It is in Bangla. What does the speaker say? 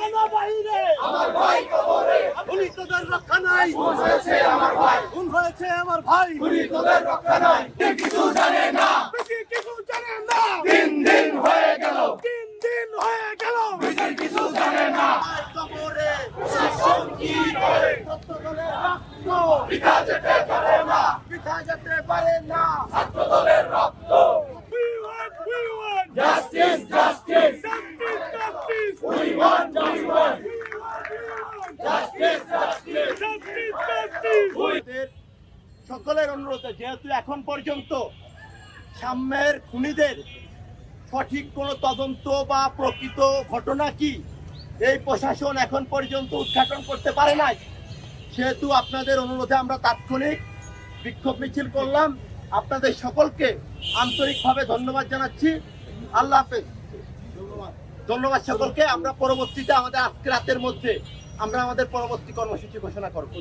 থানা বাহিরে আমার ভাই কবরে, খুনি তোদের রক্ষা নাই, খুন হয়েছে আমার ভাই, খুন হয়েছে আমার ভাই, খুনি তোদের রক্ষা নাই, কে কিছু জানে না, বেশি কিছু জানে না, দিন দিন হয়ে গেল, দিন দিন হয়ে গেল, বেশি কিছু জানে না, ভাই কবরে প্রশাসন কি করে ছাত্র দলের রক্ত বৃথা যেতে পারে না, বৃথা যেতে পারে না। ছাত্র দলের রক্ত, We want justice justice, justice, justice. we want justice, We want justice justice, justice, justice. আমাদের সকলের অনুরোধে, যেহেতু এখন পর্যন্ত সাম্যের খুনিদের সঠিক কোনো তদন্ত বা প্রকৃত ঘটনা কি এই প্রশাসন এখন পর্যন্ত উদ্ঘাটন করতে পারে নাই, সেহেতু আপনাদের অনুরোধে আমরা তাৎক্ষণিক বিক্ষোভ মিছিল করলাম। আপনাদের সকলকে আন্তরিকভাবে ধন্যবাদ জানাচ্ছি। আল্লাহ হাফেজ। ধন্যবাদ সকলকে। আমরা পরবর্তীতে আমাদের আজকে রাতের মধ্যে আমরা আমাদের পরবর্তী কর্মসূচি ঘোষণা করব।